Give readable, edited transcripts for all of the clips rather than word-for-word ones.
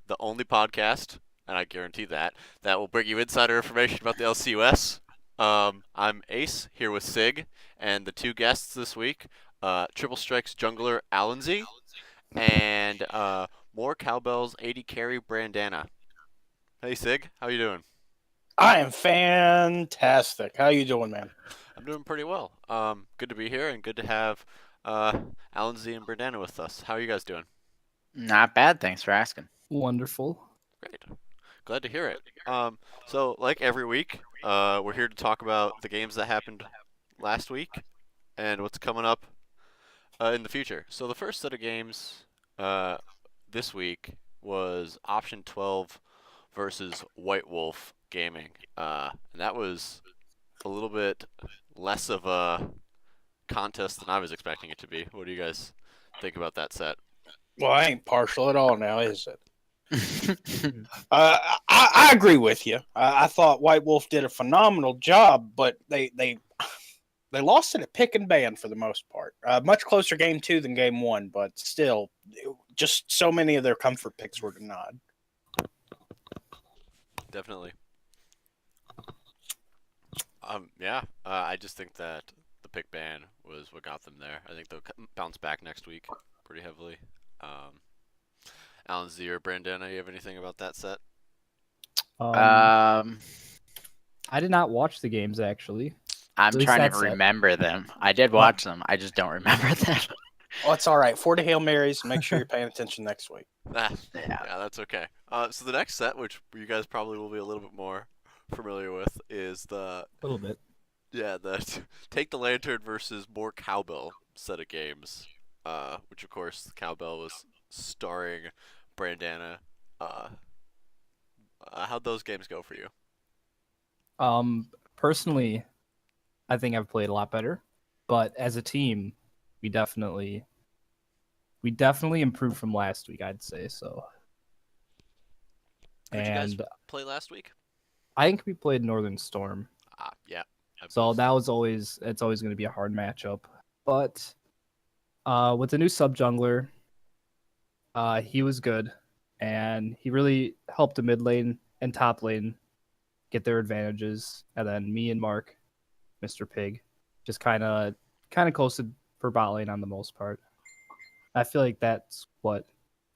the only podcast, and I guarantee that will bring you insider information about the LCUS. I'm Ace here with Sig, and the two guests this week, Triple Strike's jungler Alanzi, and more cowbells 80 carry Brandana. Hey Sig, how you doing? I am fantastic. How you doing, man? I'm doing pretty well. Good to be here and good to have uh, Alanzi and Brandana with us. How are you guys doing? Not bad, thanks for asking. Wonderful. Great. Glad to hear it. So like every week, we're here to talk about the games that happened last week and what's coming up in the future. So the first set of games uh, this week was Option 12 versus White Wolf Gaming, and that was a little bit less of a contest than I was expecting it to be. What do you guys think about that set? Well, I ain't partial at all now, is it? I agree with you. I thought White Wolf did a phenomenal job, but they lost it at pick and ban for the most part. Much closer game two than game one, but still, just so many of their comfort picks were denied. Definitely. Yeah, I just think that the pick ban was what got them there. I think they'll bounce back next week pretty heavily. Um, Alan Z or Brandana, you have anything about that set? um, I did not watch the games actually. I'm At least trying to that's it. remember them. I did watch them. I just don't remember them. Well, it's all right. 40 Hail Marys. Make sure you're paying attention next week. Ah, Yeah. yeah, that's okay. So the next set, which you guys probably will be a little bit more familiar with, is A little bit. the Take the Lantern versus More Cowbell set of games. Which of course the Cowbell was starring Brandana. Uh, how'd those games go for you? Personally, I think I've played a lot better, but as a team, we definitely improved from last week, I'd say so. Who'd you guys And play last week? I think we played Northern Storm, Yeah. I so believe that was always going to be a hard matchup. But with the new sub jungler, he was good, and he really helped the mid lane and top lane get their advantages. And then me and Mark, Mr. Pig, just kind of coasted for bot lane on the most part. I feel like that's what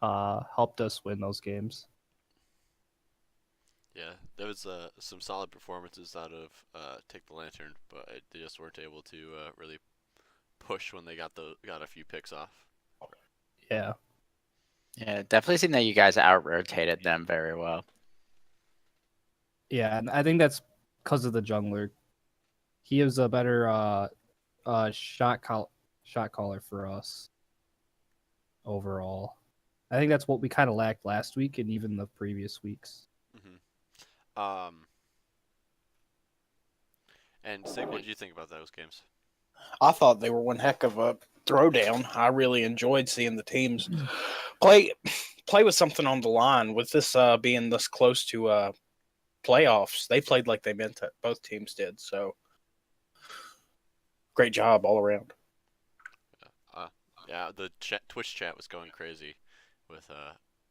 helped us win those games. Yeah, there was some solid performances out of Take the Lantern, but they just weren't able to really push when they got a few picks off. Yeah. Yeah, definitely seemed that you guys out-rotated them very well. Yeah, and I think that's because of the jungler. He is a better shot caller for us overall. I think that's what we kind of lacked last week and even the previous weeks. Um, and Sig, what did you think about those games? I thought they were one heck of a throwdown. I really enjoyed seeing the teams play with something on the line. With this being this close to playoffs, they played like they meant it. Both teams did. So great job all around. Yeah, the Twitch chat was going crazy with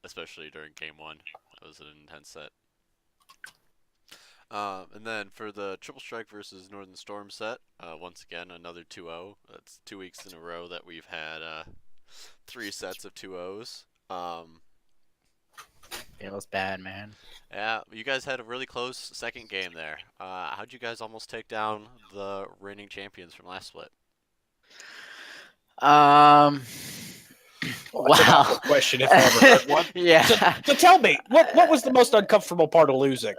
especially during game one. That was an intense set. And then for the Triple Strike versus Northern Storm set, once again another 2-0. That's 2 weeks in a row that we've had 3 sets of 2-0s. Feels bad, man. Yeah, you guys had a really close second game there. How'd you guys almost take down the reigning champions from last split? Um, That's an awkward question if I ever heard one. Yeah. So tell me, what was the most uncomfortable part of losing?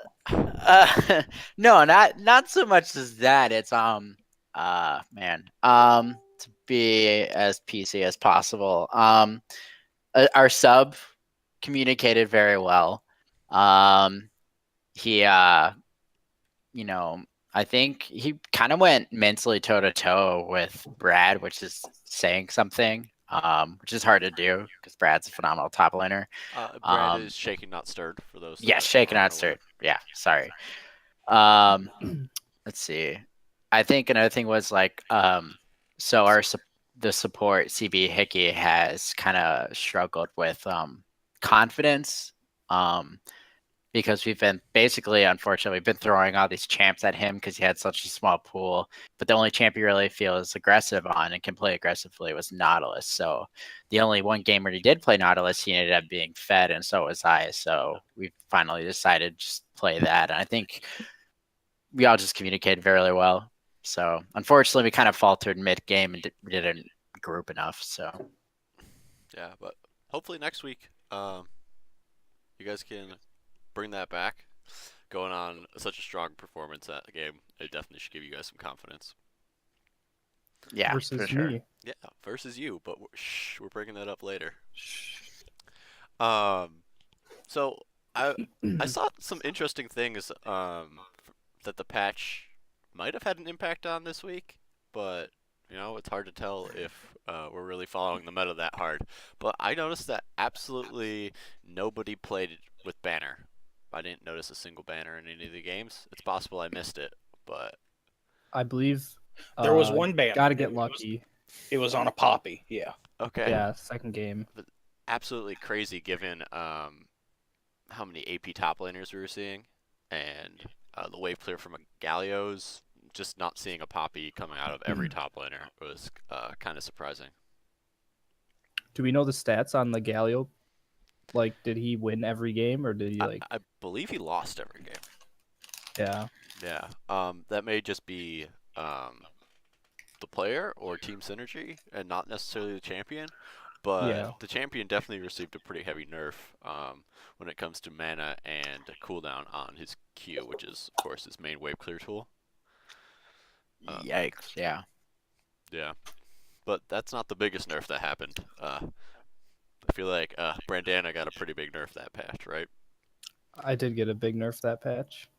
No, not so much as that. It's to be as PC as possible. Our sub communicated very well. He I think he kind of went mentally toe to toe with Brad, which is saying something. Which is hard to do because Brad's a phenomenal top laner. Brad is shaking, not stirred. For those. Yes, shaken, not stirred. Yeah, sorry. Let's see. I think another thing was like, so the support CB Hickey has kind of struggled with confidence Because we've been basically, unfortunately, we've been throwing all these champs at him because he had such a small pool. But the only champ he really feels aggressive on and can play aggressively was Nautilus. So the only one game where he did play Nautilus, he ended up being fed, and so was I. So we finally decided to just play that. And I think we all just communicated very well. So unfortunately, we kind of faltered mid game and didn't group enough. So Yeah, but hopefully next week, you guys can bring that back. Going on such a strong performance at the game, it definitely should give you guys some confidence. yeah, for versus sure. me. Yeah, versus you, but we're bringing that up later. Shh. So I saw some interesting things that the patch might have had an impact on this week, but it's hard to tell if we're really following the meta that hard. But I noticed that absolutely nobody played with banner. I didn't notice a single banner in any of the games. It's possible I missed it, but I believe There was one banner. Got to get lucky. It was on a Poppy. Yeah. okay. Yeah, second game. Absolutely crazy given how many AP top laners we were seeing, and the wave clear from a Galio's. Just not seeing a Poppy coming out of every top laner was kind of surprising. Do we know the stats on the Galio? Like, did he win every game, or did he like? I believe he lost every game. Yeah. Yeah. That may just be the player or team synergy, and not necessarily the champion. But Yeah. the champion definitely received a pretty heavy nerf when it comes to mana and cooldown on his Q, which is, of course, his main wave clear tool. Yikes! Yeah. Yeah. But that's not the biggest nerf that happened. I feel like Brandana got a pretty big nerf that patch, right? I did get a big nerf that patch.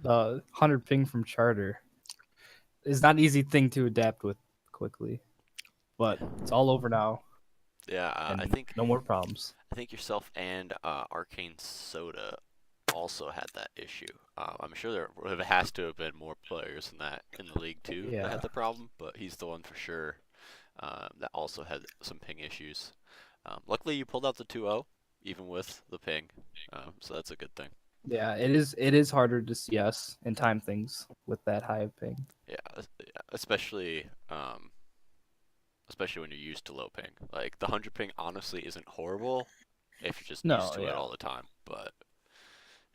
The 100 ping from Charter is not an easy thing to adapt with quickly, but it's all over now. Yeah, And I think no more problems. yourself and Arcane Soda also had that issue. I'm sure there has to have been more players than that in the league too that Yeah. had the problem, but he's the one for sure that also had some ping issues. Luckily, you pulled out the 2-0 even with the ping, so that's a good thing. Yeah, it is harder to CS and time things with that high of ping. Yeah, especially when you're used to low ping. Like the 100 ping honestly isn't horrible if you're just No, used to it yeah. all the time, but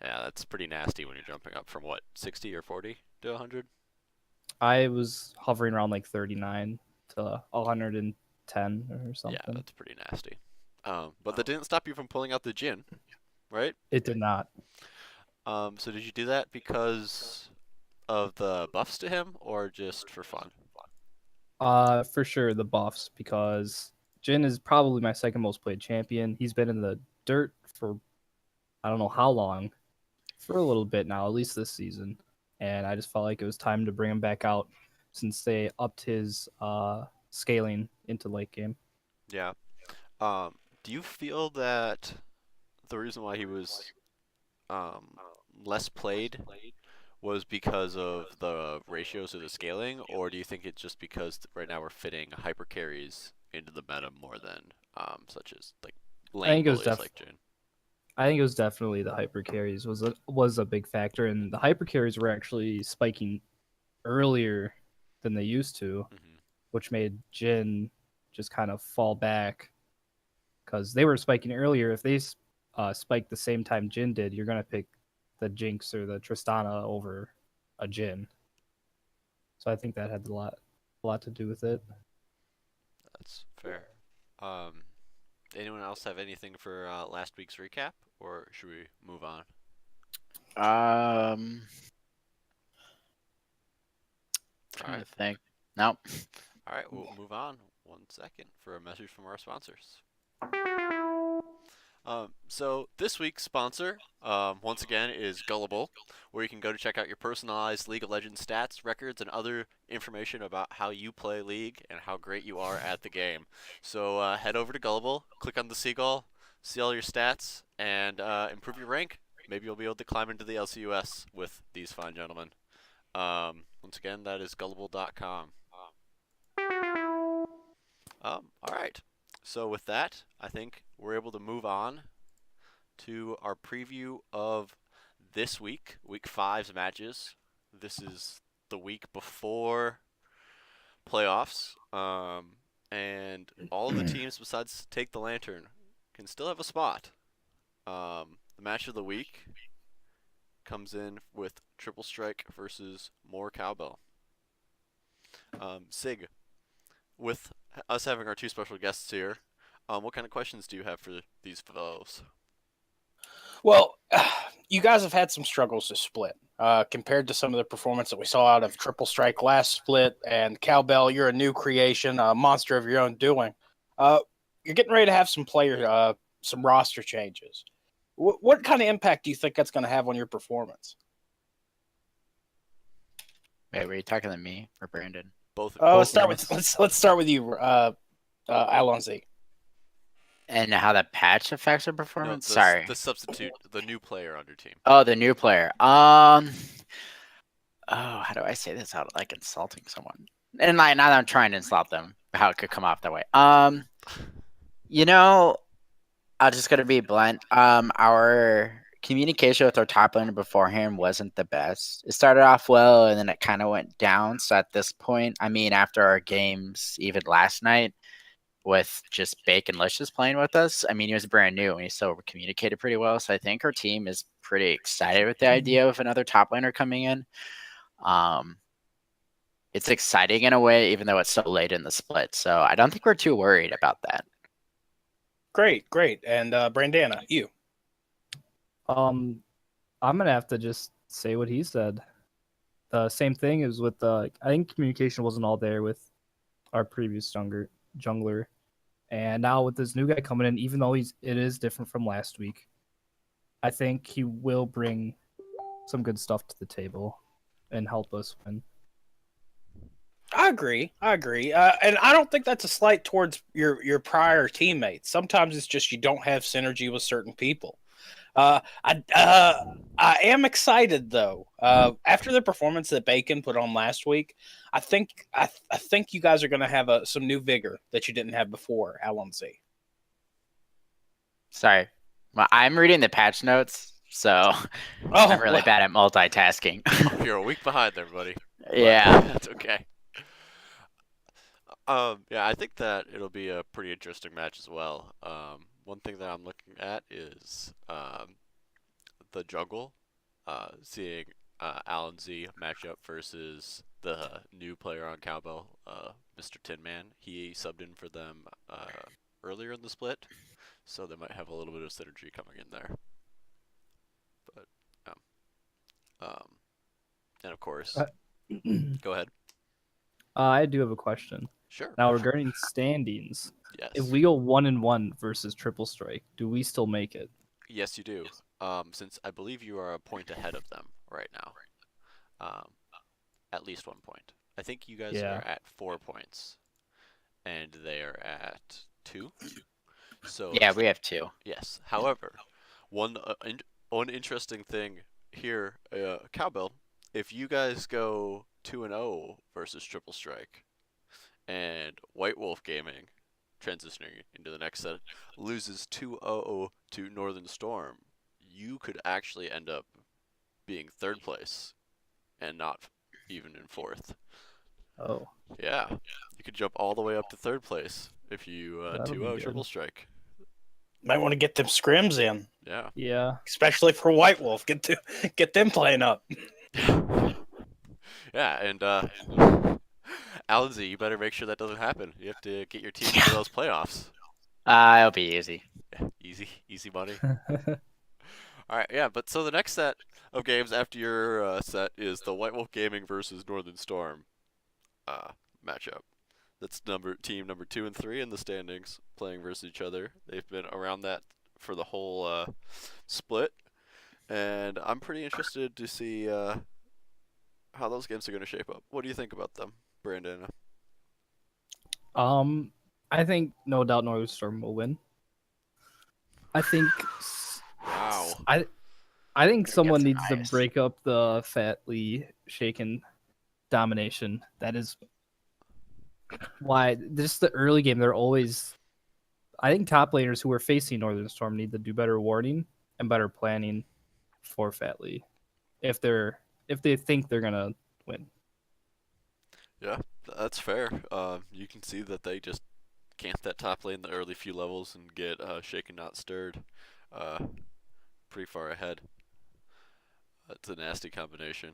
yeah, that's pretty nasty when you're jumping up from what, 60 or 40 to 100. I was hovering around like 39 to 110 or Yeah, something. that's pretty nasty. But that didn't stop you from pulling out the Jhin, right? It did not. So did you do that because of the buffs to him or just for fun? For sure the buffs, because Jhin is probably my second most played champion. He's been in the dirt for I don't know how long, for a little bit now, at least this season. And I just felt like it was time to bring him back out since they upped his scaling into late game. Yeah. Do you feel that the reason why he was less played was because of the ratios of the scaling, or do you think it's just because right now we're fitting hyper carries into the meta more than such as like lane think it was bullies like Jhin? I think it was definitely the hyper carries was a big factor, and the hyper carries were actually spiking earlier than they used to, Hmm. which made Jhin just kind of fall back because they were spiking earlier. If they spiked the same time Jhin did, you're gonna pick the Jinx or the Tristana over a Jhin. So I think that had a lot to do with it. That's fair. Anyone else have anything for last week's recap, or should we move on? Trying to think. Nope. All right, we'll move on. 1 second for a message from our sponsors. So this week's sponsor, once again, is Gullible, where you can go to check out your personalized League of Legends stats, records, and other information about how you play League and how great you are at the game. So head over to Gullible, click on the seagull, see all your stats, and improve your rank. Maybe you'll be able to climb into the LCUS with these fine gentlemen. Once again, that is Gullible.com. All right. So with that, I think we're able to move on to our preview of this week, Week 5's matches. This is the week before playoffs, and all of the teams besides Take the Lantern can still have a spot. The match of the week comes in with Triple Strike versus More Cowbell. Sig, with us having our two special guests here, what kind of questions do you have for these fellows? Well, you guys have had some struggles to split compared to some of the performance that we saw out of Triple Strike last split. And Cowbell, you're a new creation, a monster of your own doing. You're getting ready to have some roster changes. What kind of impact do you think that's going to have on your performance? Wait, were you talking to me or Brandon? Both. Oh, both let's start with you, Alonzi. And how that patch affects our no, performance? the, Sorry. the substitute, the new player on your team. Oh, the new player. How do I say this without like insulting someone? And like, not that I'm trying to insult them, how it could come off that way. You know, I'm just gonna be blunt. Our communication with our top laner beforehand wasn't the best. It started off well, and then it kind of went down. So at this point, I mean, after our games, even last night, with just Bacon Licious playing with us, I mean, he was brand new and he still communicated pretty well. So I think our team is pretty excited with the idea of another top laner coming in. It's exciting in a way, even though it's so late in the split. So I don't think we're too worried about that. Great. And Brandana, you. I'm gonna have to just say what he said. The same thing is with I think communication wasn't all there with our previous jungler, and now with this new guy coming in, even though it is different from last week, I think he will bring some good stuff to the table and help us win. I agree. And I don't think that's a slight towards your prior teammates. Sometimes it's just you don't have synergy with certain people. I am excited though. After the performance that Bacon put on last week, I think you guys are going to have some new vigor that you didn't have before, Alonzi. Sorry. Well, I'm reading the patch notes, so I'm really bad at multitasking. You're a week behind there, buddy. Yeah. That's okay. Yeah, I think that it'll be a pretty interesting match as well. One thing that I'm looking at is the jungle, seeing Alan Z match up versus the new player on Cowbell, Mr. Tinman. He subbed in for them earlier in the split, so they might have a little bit of synergy coming in there. But and of course, go ahead. I do have a question. Sure. Now regarding standings, Yes. if we go 1-1 versus Triple Strike, do we still make it? Yes, you do. Since I believe you are a point ahead of them right now. At least 1 point. I think you guys are at 4 points, and they are at 2. So Yeah, we have 2. yes. However, one interesting thing here, Cowbell, if you guys go 2-0 versus Triple Strike, and White Wolf Gaming, transitioning into the next set, loses 2-0 to Northern Storm, you could actually end up being 3rd place and not even in 4th. Oh, Yeah, you could jump all the way up to 3rd place if you That'll be 2-0 good. Triple Strike. Might want to get them scrims in, Yeah. yeah. especially for White Wolf. Get them playing up. Yeah, and Alan Z, you better make sure that doesn't happen. You have to get your team into those playoffs. It'll be easy. Yeah, easy money. All right, yeah, but so the next set of games after your set is the White Wolf Gaming versus Northern Storm matchup. That's team number 2 and 3 in the standings playing versus each other. They've been around that for the whole split, and I'm pretty interested to see how those games are going to shape up. What do you think about them, Brandon? I think no doubt Northern Storm will win. I think. Wow. I think someone some needs to eyes. break up the fatly shaken domination. That is why just the early game. They're always. I think top laners who are facing Northern Storm need to do better warding and better planning for Fat Lee if they think they're gonna win. Yeah, that's fair. You can see that they just camp that top lane in the early few levels and get shaken not stirred pretty far ahead. It's a nasty combination.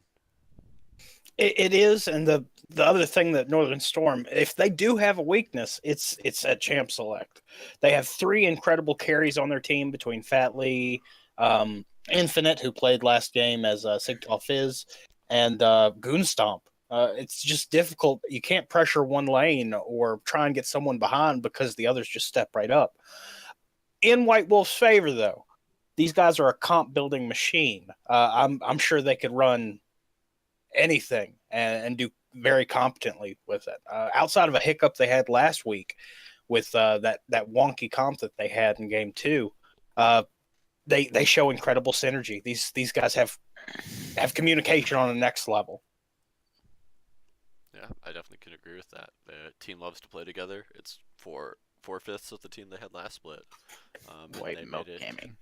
It is, and the other thing that Northern Storm, if they do have a weakness, it's at Champ Select. They have 3 incredible carries on their team between Fat Lee, Infinite, who played last game as Sigtal Fizz, and Goonstomp. It's just difficult. You can't pressure one lane or try and get someone behind because the others just step right up. In White Wolf's favor, though, these guys are a comp building machine. I'm sure they could run anything and do very competently with it. Outside of a hiccup they had last week with that wonky comp that they had in game 2, they show incredible synergy. These guys have communication on the next level. Yeah, I definitely can agree with that. The team loves to play together. It's 4/5 of the team they had last split. White they Milk made it, Gaming.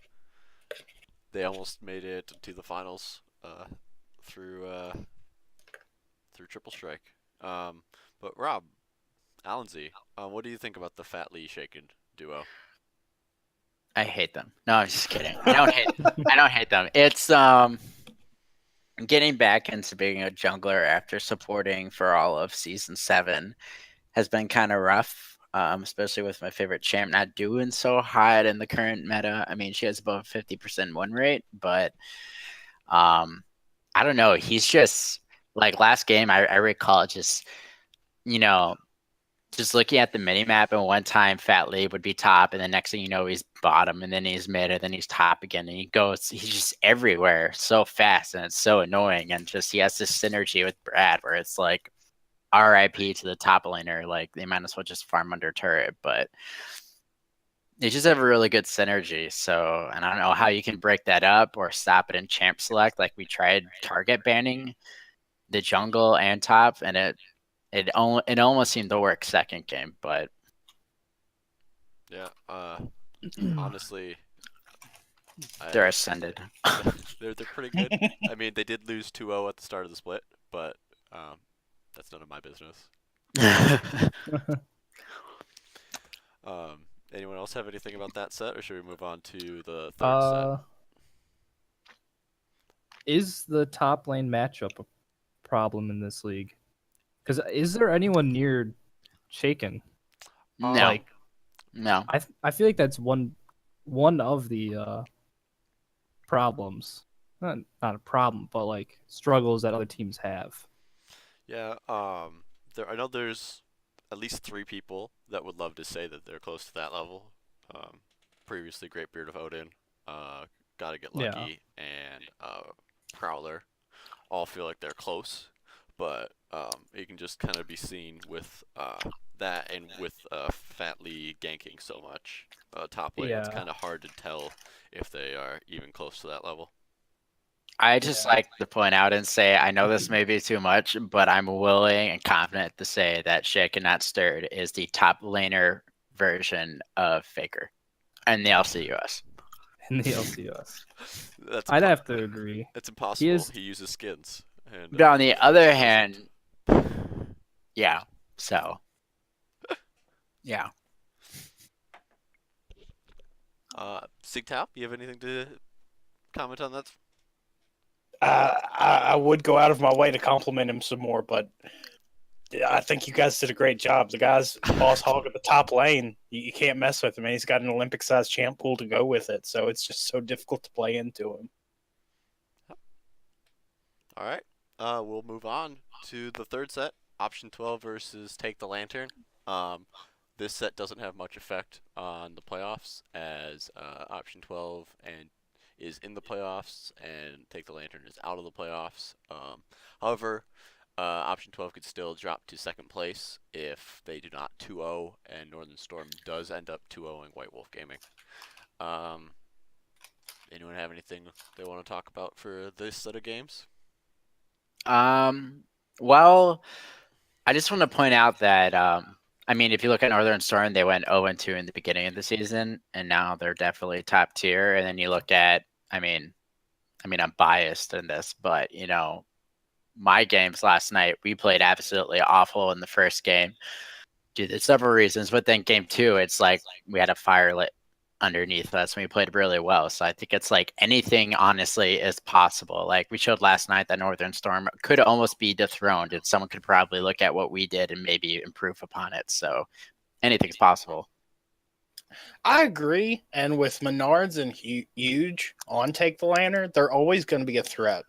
They almost made it to the finals through Triple Strike. But Rob, Allensy, what do you think about the Fat Lee Shaken duo? I hate them. No, I'm just kidding. I don't hate them. It's getting back into being a jungler after supporting for all of season 7 has been kind of rough. Especially with my favorite champ not doing so hot in the current meta. I mean, she has above 50% win rate, but I don't know. He's just like last game. I recall just just looking at the mini map, and one time Fat Lee would be top, and the next thing you know, he's bottom, and then he's mid, and then he's top again, and he's just everywhere so fast, and it's so annoying. And just he has this synergy with Brad where it's like RIP to the top laner, like they might as well just farm under turret, but they just have a really good synergy. So, and I don't know how you can break that up or stop it in champ select. Like we tried target banning the jungle and top, and it almost seemed to work second game, but Yeah, honestly, they're ascended. they're pretty good. I mean, they did lose 2-0 at the start of the split, but that's none of my business. Anyone else have anything about that set, or should we move on to the third set? Is the top lane matchup a problem in this league? Because is there anyone near Shaken? No, Like, no. I feel like that's one of the problems. Not a problem, but like struggles that other teams have. Yeah, I know there's at least 3 people that would love to say that they're close to that level. Previously, Great Beard of Odin, Gotta Get Lucky, and Prowler all feel like they're close, but it can just kind of be seen with that and with Fat Lee ganking so much top lane. It's kind of hard to tell if they are even close to that level. I just like to point out and say, I know this may be too much, but I'm willing and confident to say that Shaken Not Stirred is the top laner version of Faker in the LCUS. In the LCS. That's I'd have to agree. It's impossible. He is- He uses skins. And, But on the other hand, yeah, so. Yeah. Sigtao, you have anything to comment on that? I would go out of my way to compliment him some more, but I think you guys did a great job. The guy's boss hog at the top lane. You can't mess with him, and he's got an Olympic-sized champ pool to go with it, so it's just so difficult to play into him. All right. We'll move on to the third set. Option 12 versus Take the Lantern. This set doesn't have much effect on the playoffs, as Option 12 is in the playoffs and Take the Lantern is out of the playoffs. However, Option 12 could still drop to second place if they do not 2-0 and Northern Storm does end up 2-0ing White Wolf Gaming. Anyone have anything they want to talk about for this set of games? Well, I just want to point out that I mean, if you look at Northern Storm, they went 0-2 in the beginning of the season, and now they're definitely top tier. And then you look at I mean, I'm biased in this, but my games last night, we played absolutely awful in the first game due to several reasons. But then game 2, it's like we had a fire lit underneath us and we played really well. So I think it's like anything honestly is possible. Like we showed last night that Northern Storm could almost be dethroned, and someone could probably look at what we did and maybe improve upon it. So anything's possible. I agree. And with Menards and Huge on Take the Lantern, they're always going to be a threat.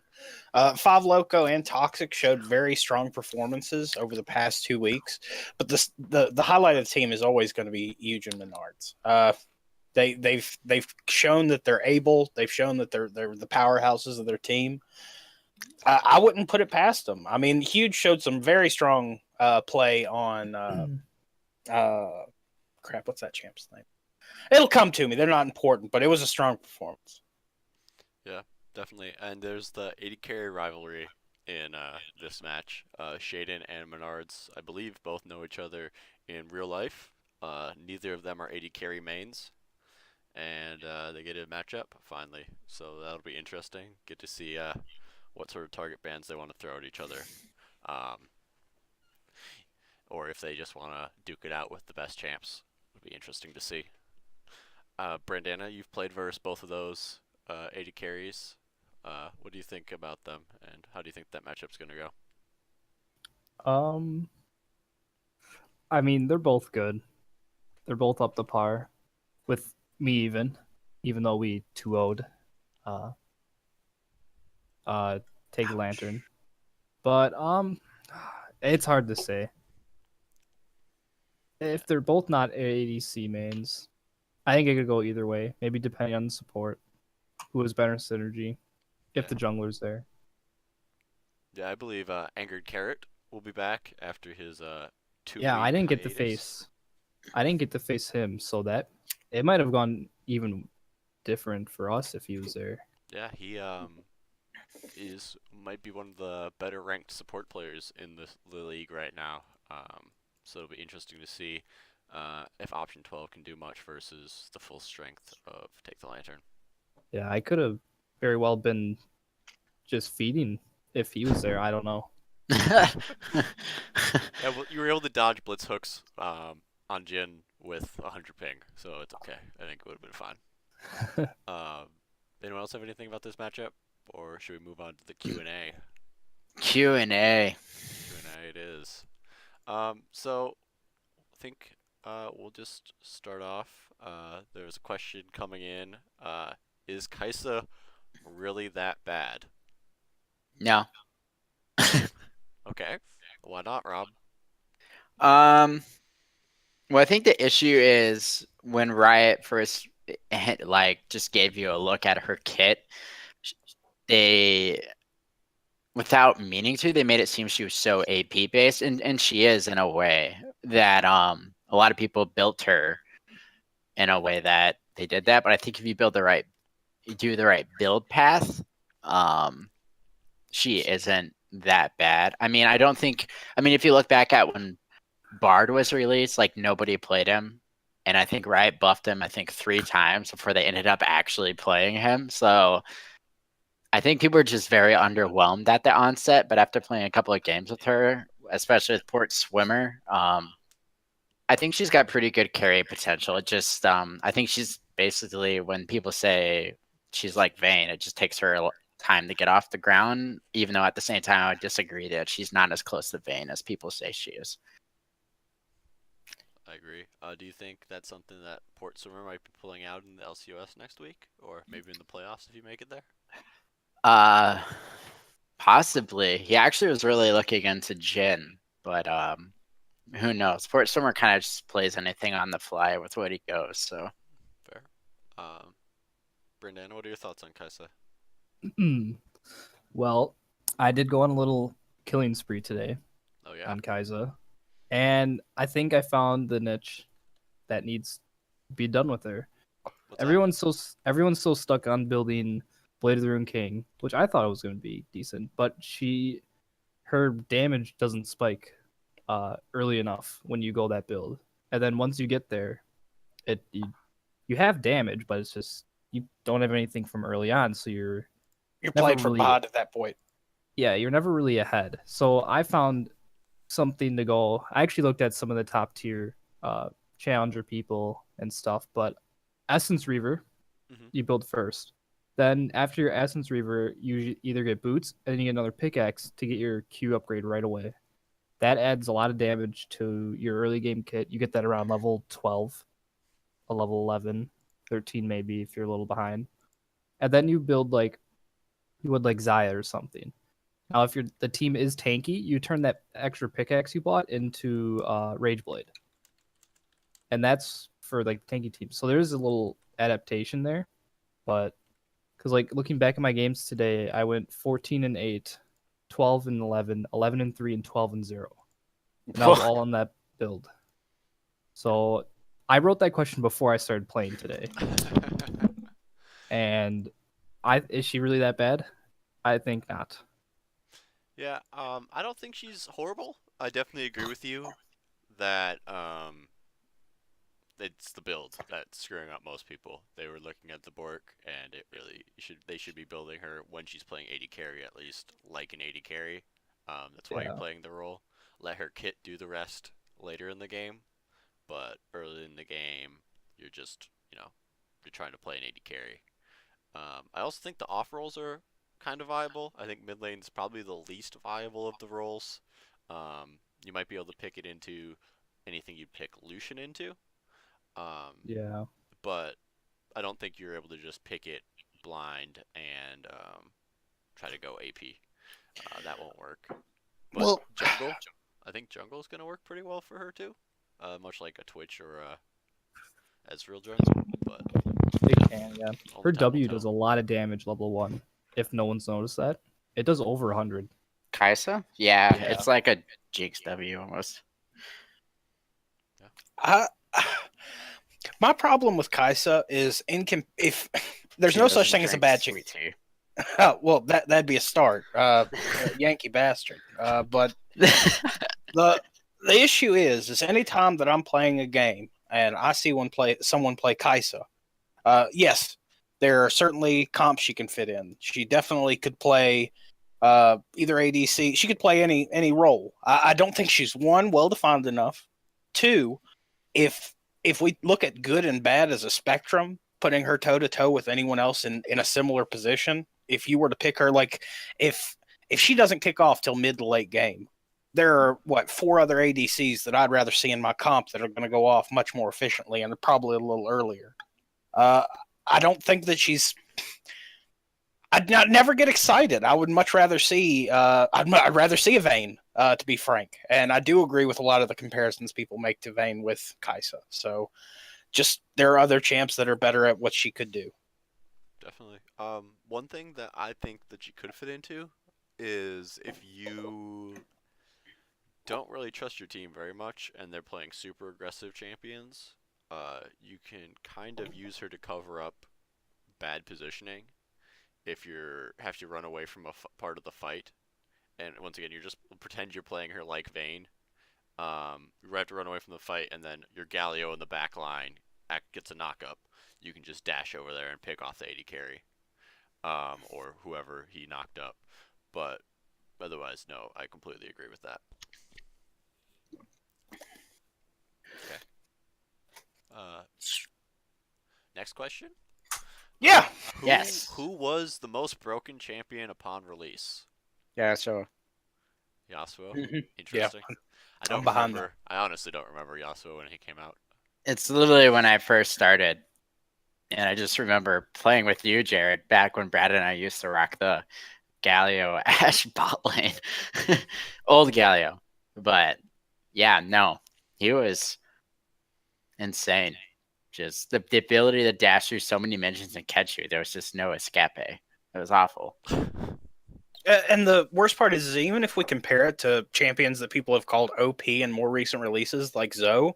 Five Loco and Toxic showed very strong performances over the past 2 weeks, but the highlight of the team is always going to be Huge and Menards. They've shown that they're able. They've shown that they're the powerhouses of their team. I wouldn't put it past them. I mean, Huge showed some very strong play on crap. What's that champ's name? It'll come to me. They're not important, but it was a strong performance. Yeah, definitely. And there's the AD carry rivalry in this match. Shaden and Menards, I believe, both know each other in real life. Neither of them are AD carry mains, and they get a matchup finally. So that'll be interesting. Get to see what sort of target bans they want to throw at each other, or if they just want to duke it out with the best champs. It'll be interesting to see. Brandana, you've played versus both of those AD carries. What do you think about them, and how do you think that matchup's going to go? I mean, they're both good. They're both up to par with me, even though we 2-0'd Take the Lantern. But it's hard to say. If they're both not ADC mains, I think it could go either way. Maybe depending on the support, who has better synergy, if the jungler's there. Yeah, I believe Angered Carrot will be back after his 2 Yeah, I didn't get to hiatus. face him, so that it might have gone even different for us if he was there. Yeah, he might be one of the better ranked support players in the league right now. So it'll be interesting to see if Option 12 can do much versus the full strength of Take the Lantern. Yeah, I could have very well been just feeding if he was there. I don't know. Yeah, well, you were able to dodge blitz hooks on Jin with 100 ping, so it's okay. I think it would have been fine. Anyone else have anything about this matchup, or should we move on to the Q&A? Q&A. Q&A it is. So I think we'll just start off. There's a question coming in. Is Kai'Sa really that bad? No. Okay. Why not, Rob? Well, I think the issue is when Riot first just gave you a look at her kit, they, without meaning to, they made it seem she was so AP based, and she is in a way that a lot of people built her in a way that they did that. But I think if you do the right build path, she isn't that bad. I mean, if you look back at when Bard was released, like nobody played him, and I think Riot buffed him 3 times before they ended up actually playing him. So I think people were just very underwhelmed at the onset, but after playing a couple of games with her, especially with Port Swimmer, I think she's got pretty good carry potential. It just I think she's basically, when people say she's like Vayne, it just takes her time to get off the ground, even though at the same time I would disagree that she's not as close to Vayne as people say she is. I agree. Do you think that's something that Port Swimmer might be pulling out in the LCOS next week, or maybe in the playoffs if you make it there? Possibly. He actually was really looking into Jin, but who knows? Port Swimmer kind of just plays anything on the fly with what he goes. So fair. Brendan, what are your thoughts on Kai'Sa? Well, I did go on a little killing spree today on Kai'Sa, and I think I found the niche that needs to be done with her. Everyone's so stuck on building Blade of the Rune King, which I thought it was going to be decent, but her damage doesn't spike early enough when you go that build, and then once you get there, you have damage, but it's just you don't have anything from early on, so you're never playing for really mod at that point. yeah, you're never really ahead. So I found something to go. I actually looked at some of the top tier challenger people and stuff, but Essence Reaver, Mhm. you build first. Then after your Essence Reaver, you either get boots and then you get another pickaxe to get your Q upgrade right away. That adds a lot of damage to your early game kit. You get that around level 12, a level 11, 13 maybe if you're a little behind. And then you build like you would like Zaya or something. Now, if the team is tanky, you turn that extra pickaxe you bought into Rage Blade, and that's for like tanky teams. So there's a little adaptation there, but because like looking back at my games today, I went 14 and 8, 12 and 11, 11 and 3, and 12 and 0, and that was all on that build. So I wrote that question before I started playing today, and is she really that bad? I think not. Yeah, I don't think she's horrible. I definitely agree with you that it's the build that's screwing up most people. They were looking at the Bork, and they should be building her when she's playing AD carry at least, like an AD carry. That's why you're Yeah. playing the role. Let her kit do the rest later in the game, but early in the game, you're just you're trying to play an AD carry. I also think the off roles are kind of viable. I think mid lane's probably the least viable of the roles. You might be able to pick it into anything you'd pick Lucian into, Yeah. but I don't think you're able to just pick it blind and try to go AP. That won't work. But Well, jungle, I think jungle is gonna work pretty well for her too, much like a Twitch or a Ezreal joins. But It can, yeah. only Her time will W tell. does a lot of damage level 1, if no one's noticed that. It does over 100. Kaisa? Yeah, Yeah. it's like a Jinx W almost. I, my problem with Kaisa is if there's She no such doesn't thing as a drink bad chick. sweet tea. Well, that'd be a start. Yankee bastard. But the issue is any time that I'm playing a game and I see someone play Kaisa, yes, there are certainly comps she can fit in. She definitely could play either ADC. She could play any role. I don't think she's one well defined enough. Two, if we look at good and bad as a spectrum, putting her toe to toe with anyone else in a similar position, if you were to pick her, like if she doesn't kick off till mid to late game, there are 4 other ADCs that I'd rather see in my comp that are going to go off much more efficiently and probably a little earlier. I don't think that she's. Never get excited. I would much rather see. I'd rather see a Vayne, to be frank. And I do agree with a lot of the comparisons people make to Vayne with Kaisa. So, just there are other champs that are better at what she could do. Definitely. One thing that I think that you could fit into is if you don't really trust your team very much and they're playing super aggressive champions, you can kind of use her to cover up bad positioning if you have to run away from a part of the fight. And once again, you just pretend you're playing her like Vayne. You have to run away from the fight, and then your Galio in the back line gets a knock up. You can just dash over there and pick off the AD carry, or whoever he knocked up. But otherwise, no, I completely agree with that. Okay. Next question. Yeah. Yes. Who was the most broken champion upon release? Yeah, so Yasuo. Mhm. Interesting. I don't I'm behind remember. I honestly don't remember Yasuo when he came out. it's literally when I first started. And I just remember playing with you, Jared, back when Brad and I used to rock the Galio Ash bot lane. Old Galio. But yeah, no, he was insane. Just the ability to dash through so many dimensions and catch you. There was just no escape. It was awful. And the worst part is even if we compare it to champions that people have called OP in more recent releases, like Zoe,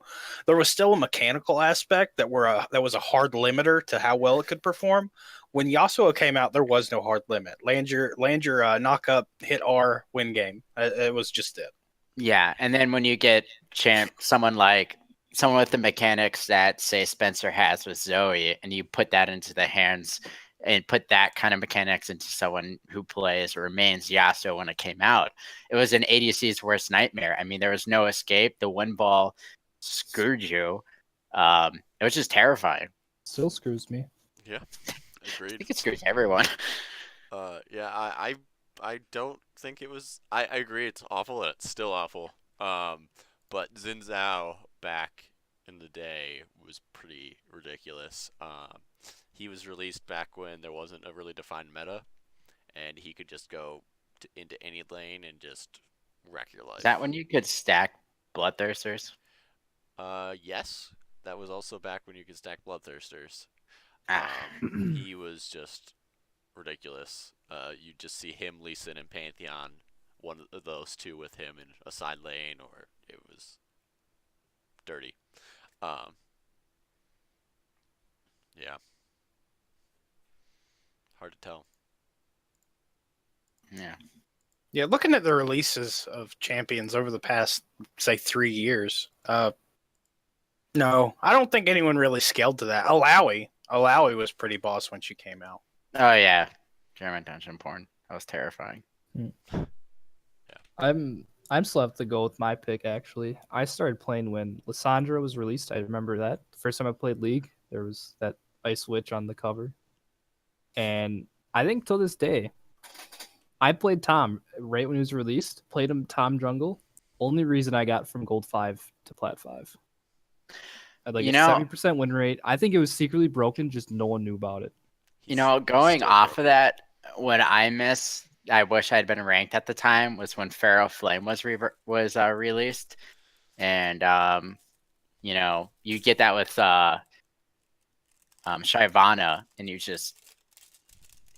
there was still a mechanical aspect that was a hard limiter to how well it could perform. When Yasuo came out, there was no hard limit. Land your knock up, hit R, win game. It was just it. Yeah, and then when you get someone like someone with the mechanics that say Spencer has with Zoe, and you put that into the hands and put that kind of mechanics into someone who plays or remains Yasuo when it came out, it was an ADC's worst nightmare. I mean, there was no escape. The wind ball screwed you. It was just terrifying. Still screws me. Yeah, I agreed. think it screws everyone. Yeah, I don't think it was. I agree, it's awful, and it's still awful. But Xin Zhao back in the day was pretty ridiculous. He was released back when there wasn't a really defined meta, and he could just go into any lane and just wreck your life. Is that when you could stack Bloodthirsters? Yes, that was also back when you could stack Bloodthirsters. Ah. He was just ridiculous. You just see him, Lee Sin, and Pantheon, one of those two with him in a side lane, or it was dirty. Yeah, hard to tell. Yeah. Yeah, looking at the releases of champions over the past, say, 3 years, no, I don't think anyone really scaled to that. Alawi was pretty boss when she came out. Oh yeah, German dungeon porn. That was terrifying. I'm still have to go with my pick. Actually, I started playing when Lissandra was released. I remember that the first time I played League, there was that Ice Witch on the cover, and I think till this day, I played Tom right when he was released. Played him Tom Jungle. Only reason I got from Gold 5 to Plat 5. I had like You a know- 70% win rate. I think it was secretly broken, just no one knew about it. You know, going off of that, what I miss, I wish I'd been ranked at the time, was when Pharaoh Flame was released, and you know, you get that with Shyvana, and you just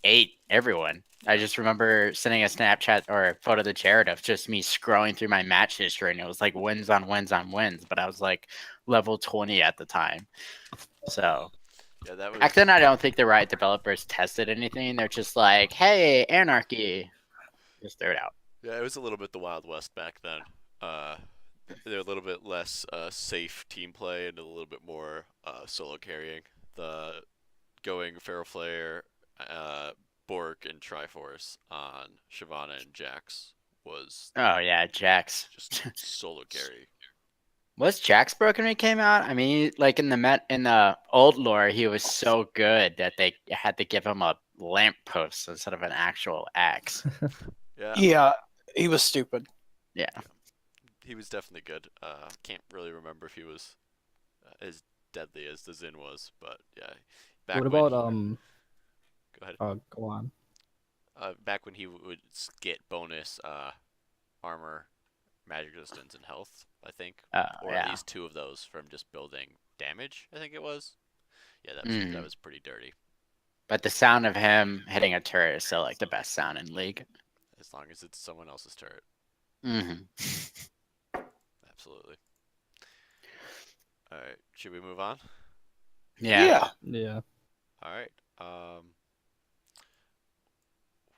ate everyone. I just remember sending a Snapchat or a photo to Jared of just me scrolling through my match history, and it was like wins on wins on wins, but I was like level 20 at the time. So Yeah, that was. back then, I don't think the Riot developers tested anything. They're just like, hey, anarchy. Just throw it out. Yeah, it was a little bit the Wild West back then. They're a little bit less safe team play and a little bit more solo carrying. The going Feral Flare, Bork, and Triforce on Shyvana and Jax was Oh, yeah, Jax. just solo carry. Was Jax broken when he came out? I mean, like in the old lore, he was so good that they had to give him a lamppost instead of an actual axe. Yeah, Yeah, he was stupid. Yeah. he was definitely good. Can't really remember if he was as deadly as the Xin was, but yeah. Back What when about he- Go ahead. Go on. Back when he would get bonus armor, magic resistance, and health, I think, or at Yeah. least 2 of those from just building damage. I think it was. Yeah, that Mm. was pretty dirty. But the sound of him hitting a turret is still like the best sound in League. As long as it's someone else's turret, Mm-hmm. absolutely. All right, should we move on? Yeah. Yeah. All right.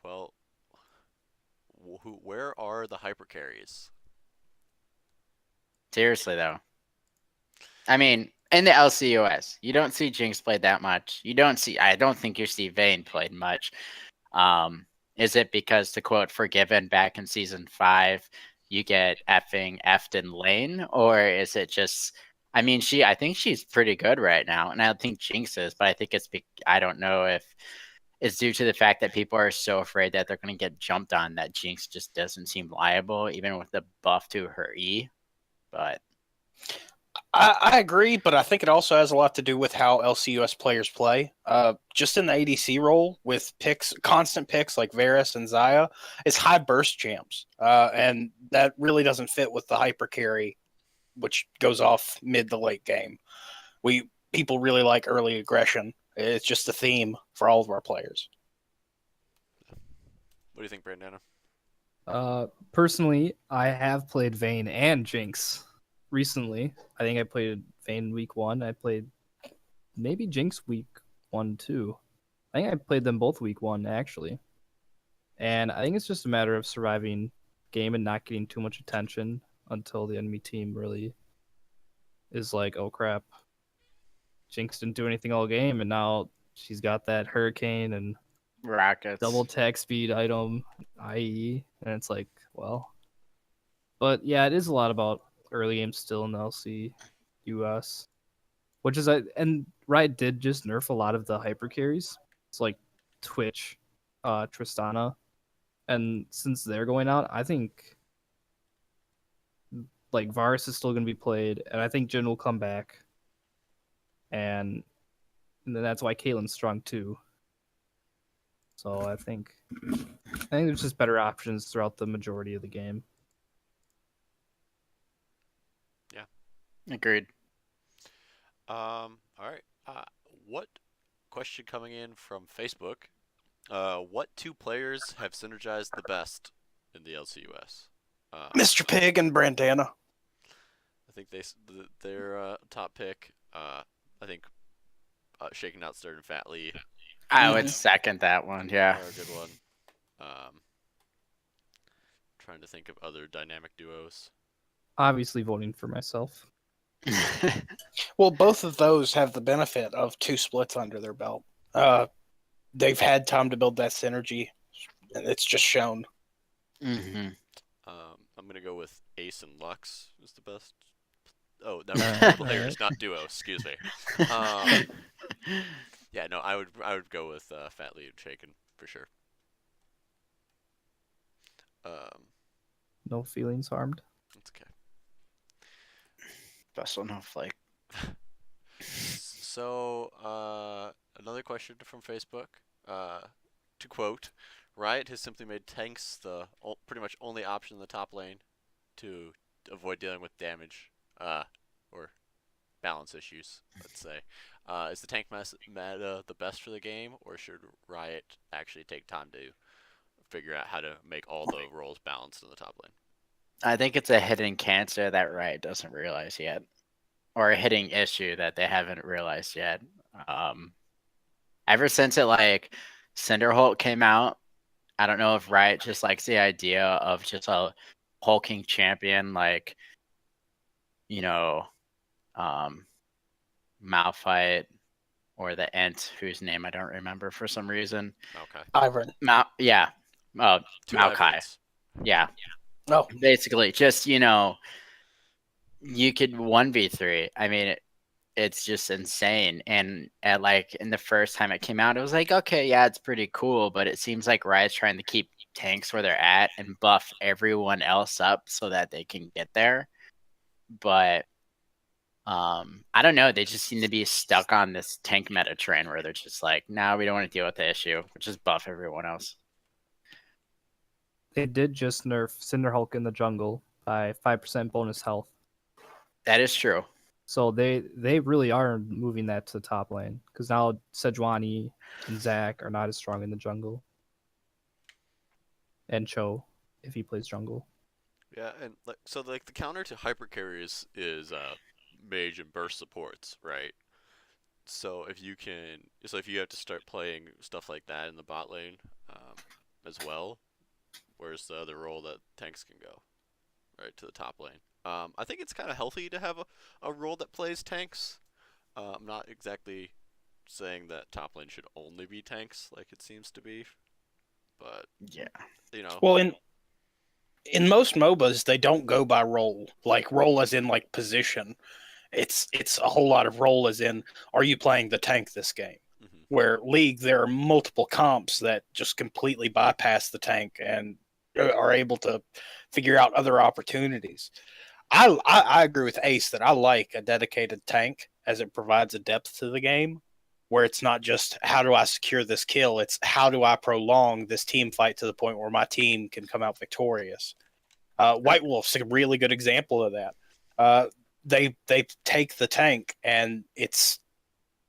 Well, where are the hyper carries? Seriously, though. I mean, in the LCUS, you don't see Jinx played that much. I don't think you see Vayne played much. Is it because, to quote Forgiven back in season 5, you get effing effed in lane? Or is it just, I mean, I think she's pretty good right now, and I don't think Jinx is, but I think I don't know if it's due to the fact that people are so afraid that they're going to get jumped on that Jinx just doesn't seem liable, even with the buff to her E. But I agree, but I think it also has a lot to do with how LCUS players play. Just in the ADC role with constant picks like Varus and Xayah, it's high burst champs, and that really doesn't fit with the hyper carry, which goes off mid to late game. People really like early aggression. It's just a theme for all of our players. What do you think, Brandana? Personally, I have played Vayne and Jinx recently. I think I played Vayne week 1. I played maybe Jinx week 1 too. I think I played them both week 1 actually. And I think it's just a matter of surviving game and not getting too much attention until the enemy team really is like, oh crap, Jinx didn't do anything all game, and now she's got that Hurricane and Rockets. double attack speed item, IE, and it's like, well. But yeah, it is a lot about early game still in the LC US, which is and Riot did just nerf a lot of the hyper carries. It's like Twitch, Tristana, and since they're going out, I think like Varus is still going to be played, and I think Jhin will come back, and then that's why Caitlyn's strong too. So I think there's just better options throughout the majority of the game. Agreed. All right. What question coming in from Facebook? What two players have synergized the best in the LCUS? Mr. Pig and Brandana. I think their top pick. I think Shaken Out Stern and Fat Lee I would second that one. Yeah. are a good one. Trying to think of other dynamic duos. Obviously, voting for myself. Well, both of those have the benefit of 2 splits under their belt. They've had time to build that synergy, and it's just shown. Mm-hmm. I'm gonna go with Ace and Lux is the best. Oh, no, players, not duo. Excuse me. Yeah, no, I would go with Fat Lee and Shaken for sure. No feelings harmed. That's okay. Special Snowflake. So, another question from Facebook. To quote, Riot has simply made tanks the pretty much only option in the top lane to avoid dealing with damage or balance issues, let's say. Is the tank meta the best for the game, or should Riot actually take time to figure out how to make all the roles balanced in the top lane? I think it's a hidden cancer that Riot doesn't realize yet, or a hidden issue that they haven't realized yet. Ever since it like Cinderholt came out, I don't know if Riot just likes the idea of just a hulking champion like, you know, Malphite or the Ent, whose name I don't remember for some reason. Okay. Ivern. Yeah. Two Maokai. Iverns. Yeah. Oh, Basically, just, you know, you could 1v3. I mean, it's just insane. And at like in the first time it came out, it was like, okay, yeah, it's pretty cool, but it seems like Riot's trying to keep tanks where they're at and buff everyone else up so that they can get there. But I don't know. They just seem to be stuck on this tank meta trend where they're just like, nah, we don't want to deal with the issue. We'll just buff everyone else. They did just nerf Cinderhulk in the jungle by 5% bonus health. That is true. So they really are moving that to the top lane because now Sejuani and Zac are not as strong in the jungle. And Cho, if he plays jungle. Yeah, and the counter to hyper carriers is mage and burst supports, right? So if you have to start playing stuff like that in the bot lane as well, where's the other role that tanks can go, right, to the top lane? I think it's kind of healthy to have a role that plays tanks. I'm not exactly saying that top lane should only be tanks like it seems to be, but yeah, you know. Well, in most MOBAs, they don't go by role, like role as in like position. It's a whole lot of role as in, are you playing the tank this game? Mm-hmm. Where League, there are multiple comps that just completely bypass the tank and are able to figure out other opportunities. I agree with Ace that I like a dedicated tank as it provides a depth to the game where it's not just how do I secure this kill, it's how do I prolong this team fight to the point where my team can come out victorious. White Wolf's a really good example of that. They take the tank and it's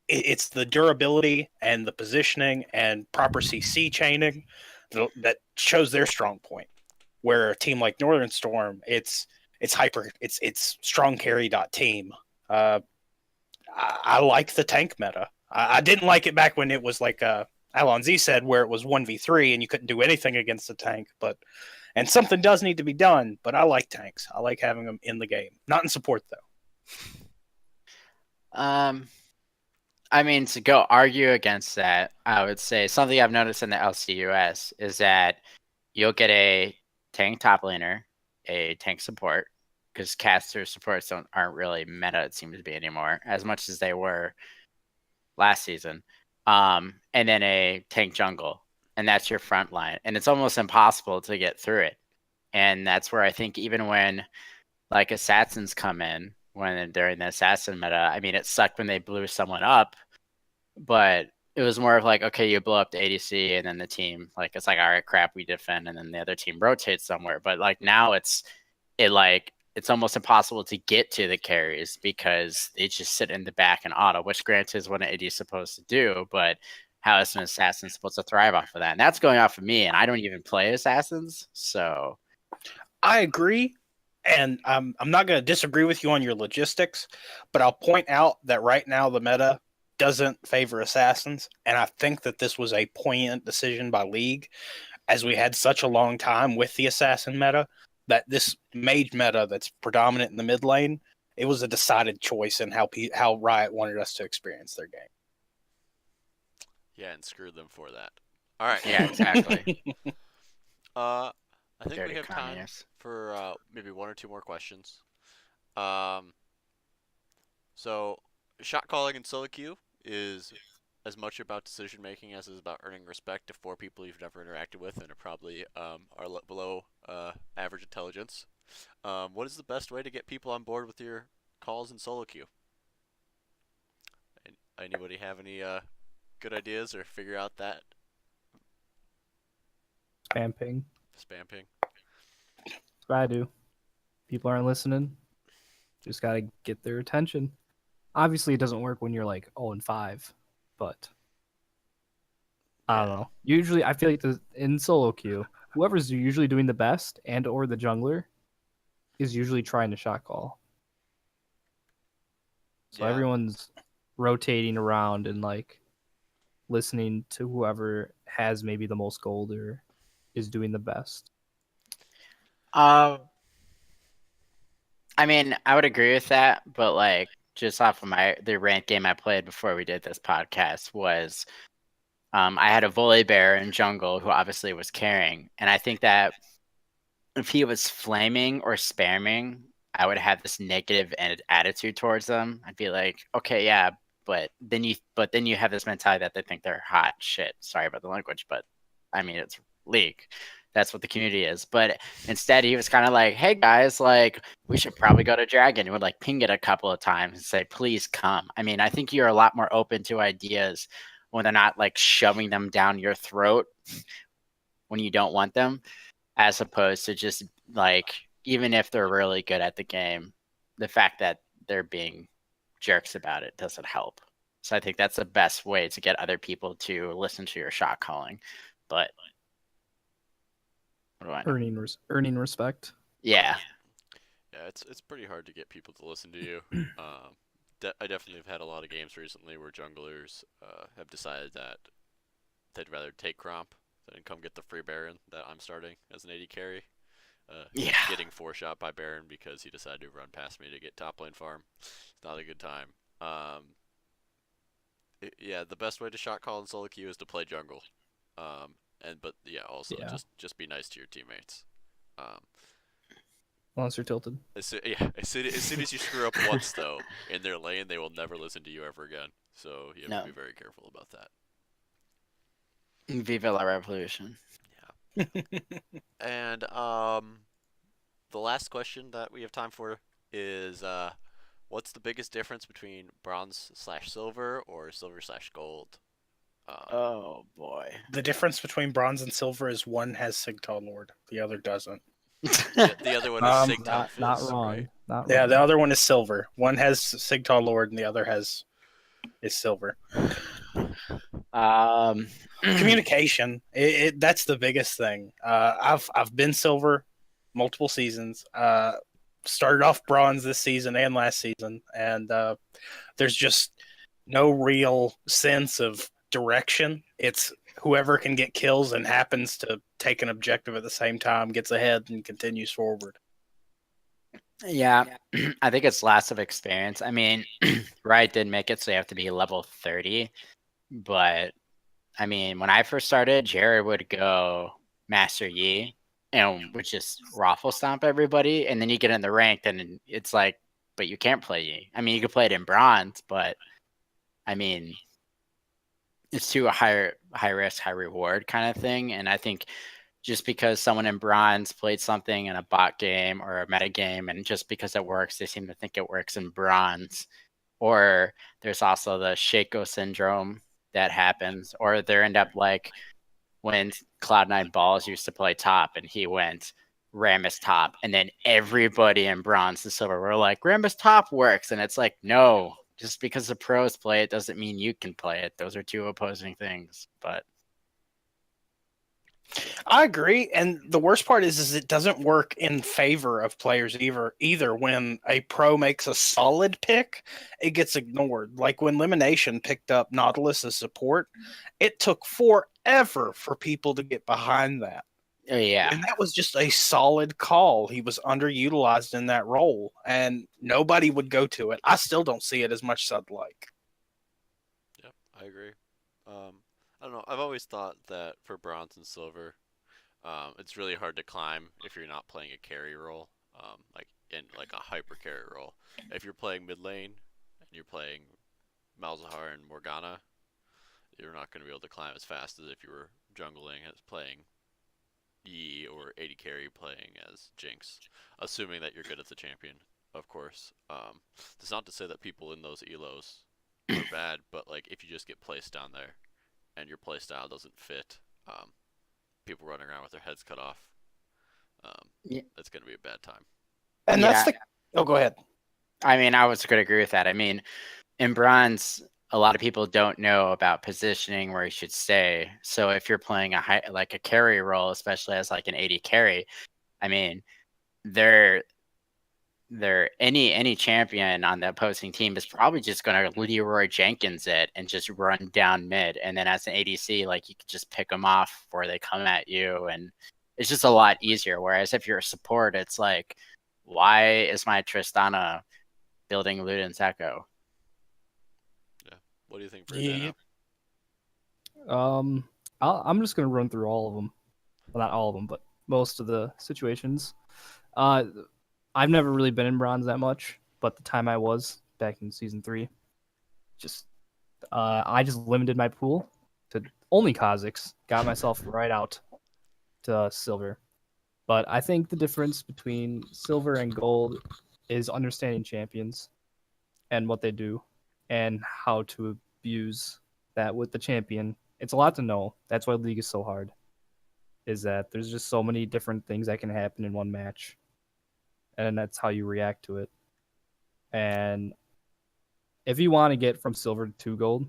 the durability and the positioning and proper CC chaining that shows their strong point. Where a team like Northern Storm, it's strong carry.team. I like the tank meta. I didn't like it back when it was like Alon Z said, where it was 1v3 and you couldn't do anything against the tank. And something does need to be done, but I like tanks. I like having them in the game. Not in support, though. I mean, to go argue against that, I would say something I've noticed in the LCUS is that you'll get a tank top laner, a tank support, because caster supports aren't really meta, it seems to be anymore, as much as they were last season. And then a tank jungle, and that's your front line. And it's almost impossible to get through it. And that's where I think even when like assassins come in, when during the assassin meta, I mean, it sucked when they blew someone up, but it was more of like, okay, you blow up the ADC and then the team, like, it's like, all right, crap, we defend, and then the other team rotates somewhere. But like now it's almost impossible to get to the carries because they just sit in the back and auto, which granted is what an AD is supposed to do, but how is an assassin supposed to thrive off of that? And that's going off of me, and I don't even play assassins, so I agree, and I'm not going to disagree with you on your logistics, but I'll point out that right now the meta doesn't favor assassins, and I think that this was a poignant decision by League, as we had such a long time with the assassin meta, that this mage meta that's predominant in the mid lane, it was a decided choice in how Riot wanted us to experience their game. Yeah, and screw them for that. All right. yeah, exactly. I think Dirty we have time communists. for maybe one or two more questions. So shot calling in solo queue is as much about decision making as it is about earning respect to four people you've never interacted with and are probably below average intelligence. What is the best way to get people on board with your calls in solo queue? Anybody have any good ideas or figure out that Spam ping. spam ping? That's what I do. People aren't listening. Just gotta get their attention. Obviously, it doesn't work when you're like 0-5, but I don't know. Usually, I feel like in solo queue, whoever's usually doing the best and or the jungler is usually trying to shot call. So Yeah. everyone's rotating around and like listening to whoever has maybe the most gold or is doing the best. I mean, I would agree with that, but like just off of the ranked game I played before we did this podcast was I had a Volibear in jungle who obviously was carrying, and I think that if he was flaming or spamming, I would have this negative attitude towards them. I'd be like, okay, yeah, but then you have this mentality that they think they're hot shit. Sorry about the language, but I mean it's League. That's what the community is. But instead, he was kind of like, hey guys, like we should probably go to Dragon. He would like ping it a couple of times and say, please come. I mean, I think you're a lot more open to ideas when they're not like shoving them down your throat when you don't want them, as opposed to just like, even if they're really good at the game, the fact that they're being jerks about it doesn't help. So I think that's the best way to get other people to listen to your shot calling. But what do I know? Earning respect. Yeah. Yeah, it's pretty hard to get people to listen to you. I definitely have had a lot of games recently where junglers have decided that they'd rather take Cromp than come get the free Baron that I'm starting as an AD carry. Yeah. Getting 4-shot by Baron because he decided to run past me to get top lane farm. It's not a good time. Yeah, the best way to shot call in solo queue is to play jungle. Also just be nice to your teammates. Unless you're tilted. As soon as you screw up once though in their lane, they will never listen to you ever again. So you have to be very careful about that. Viva la Revolution. Yeah. And the last question that we have time for is what's the biggest difference between bronze/silver or silver/gold? Oh boy. The difference between bronze and silver is one has Sigtal Lord, the other doesn't. The other one is Sigtal Fizz, not wrong. right? Not Yeah, wrong. the other one is silver. One has Sigtal Lord, and the other is silver. Communication. That's the biggest thing. I've been silver multiple seasons. Started off bronze this season and last season, and there's just no real sense of direction. It's whoever can get kills and happens to take an objective at the same time gets ahead and continues forward. Yeah, I think it's lots of experience. I mean, Riot did make it so you have to be level 30, but I mean, when I first started, Jared would go Master Yi and would just raffle stomp everybody, and then you get in the ranked, and it's like, but you can't play Yi. I mean, you can play it in bronze, but I mean, it's too a high risk, high reward kind of thing. And I think just because someone in bronze played something in a bot game or a meta game, and just because it works, they seem to think it works in bronze. Or there's also the Shaco syndrome that happens, or they end up like when Cloud9 Balls used to play top and he went Rammus top, and then everybody in bronze and silver were like, Rammus top works. And it's like, no, just because the pros play it doesn't mean you can play it. Those are two opposing things. But I agree, and the worst part is it doesn't work in favor of players either. When a pro makes a solid pick, it gets ignored. Like when Elimination picked up Nautilus as support, it took forever for people to get behind that. yeah, And that was just a solid call. He was underutilized in that role, and nobody would go to it. I still don't see it as much as I'd like. Yep, I agree. I don't know. I've always thought that for bronze and silver, it's really hard to climb if you're not playing a carry role, like in like a hyper carry role. If you're playing mid lane and you're playing Malzahar and Morgana, you're not going to be able to climb as fast as if you were jungling as playing Yi or AD carry playing as Jinx, assuming that you're good at the champion, of course. That's not to say that people in those elos are bad, but like if you just get placed down there and your playstyle doesn't fit, people running around with their heads cut off, Yeah. it's going to be a bad time. And Yeah. that's the. Oh, go ahead. I mean, I was going to agree with that. I mean, in bronze, a lot of people don't know about positioning where you should stay. So if you're playing like a carry role, especially as like an AD carry, I mean, they're any champion on the opposing team is probably just going to Leroy Jenkins it and just run down mid. And then as an ADC, like you could just pick them off before they come at you, and it's just a lot easier. Whereas if you're a support, it's like, why is my Tristana building Luden's Echo? What do you think, Brandano? I'm just gonna run through all of them. Well, not all of them, but most of the situations. I've never really been in bronze that much, but the time I was back in season 3, just I just limited my pool to only Kha'Zix, got myself right out to silver. But I think the difference between silver and gold is understanding champions and what they do and how to abuse that with the champion. It's a lot to know. That's why League is so hard. Is that there's just so many different things that can happen in one match. And that's how you react to it. And if you want to get from silver to gold,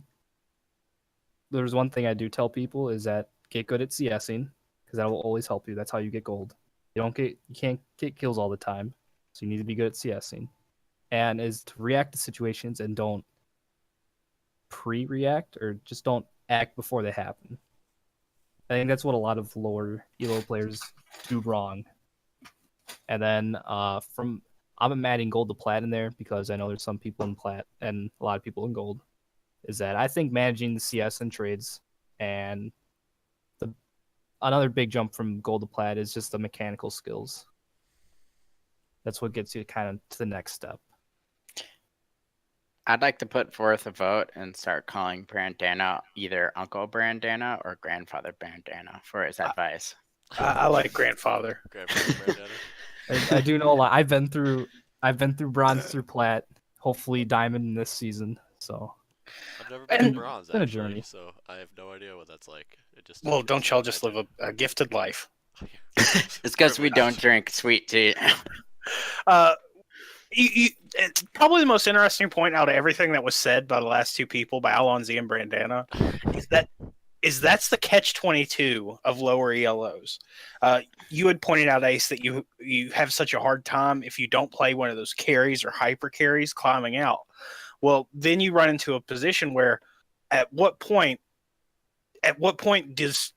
there's one thing I do tell people is that get good at CSing, because that will always help you. That's how you get gold. You can't get kills all the time, so you need to be good at CSing. And is to react to situations and don't pre-react, or just don't act before they happen. I think that's what a lot of lower elo players do wrong. And then I'm adding gold to plat in there because I know there's some people in plat and a lot of people in gold. Is that I think managing the CS and trades, and another big jump from gold to plat is just the mechanical skills. That's what gets you kind of to the next step. I'd like to put forth a vote and start calling Brandana either Uncle Brandana or Grandfather Brandana for his advice. I like grandfather. Brandano? I do know a lot. I've been through bronze through plat, hopefully diamond in this season. So I've never been to bronze, been a actually, journey. so I have no idea what that's like. It just Well, don't y'all just live a gifted life? It's because we don't drink sweet tea. It's probably the most interesting point out of everything that was said by the last two people, by Alonzi and Brandana, is that's the catch-22 of lower ELOs. You had pointed out, Ace, that you have such a hard time if you don't play one of those carries or hyper carries climbing out. Well, then you run into a position where at what point does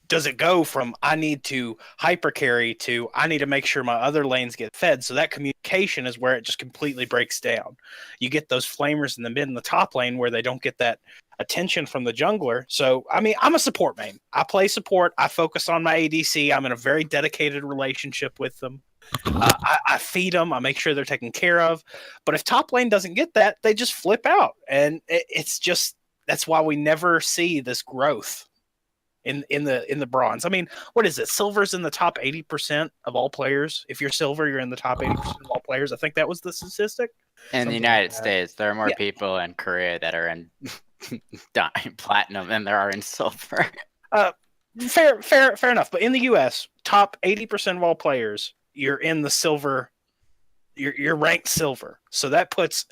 does it go from I need to hyper carry to I need to make sure my other lanes get fed? So that communication is where it just completely breaks down. You get those flamers in the mid and the top lane where they don't get that attention from the jungler. So, I mean, I'm a support main. I play support. I focus on my ADC. I'm in a very dedicated relationship with them. I feed them. I make sure they're taken care of. But if top lane doesn't get that, they just flip out. And it's just, that's why we never see this growth in the bronze. I mean, what is it? Silver's in the top 80% of all players. If you're silver, you're in the top 80% of all players. I think that was the statistic. In the Something United like that. States, there are more Yeah. people in Korea that are in platinum than there are in silver. Fair enough. But in the US, top 80% of all players, you're in the silver. You're ranked silver. So that puts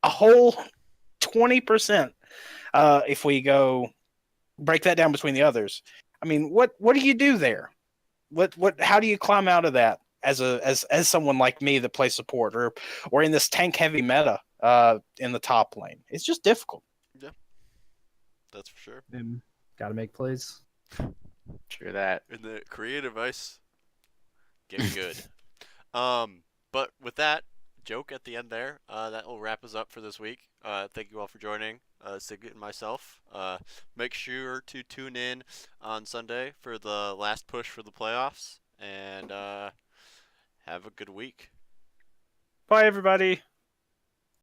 a whole 20%. If we go break that down between the others, I mean, what do you do there? How do you climb out of that as someone like me that plays support or in this tank heavy meta in the top lane? It's just difficult. That's for sure. Got to make plays. True that. In the creative ice, get good. But with that joke at the end there, that will wrap us up for this week. Thank you all for joining. Sigit and myself. Make sure to tune in on Sunday for the last push for the playoffs, and have a good week. Bye, everybody.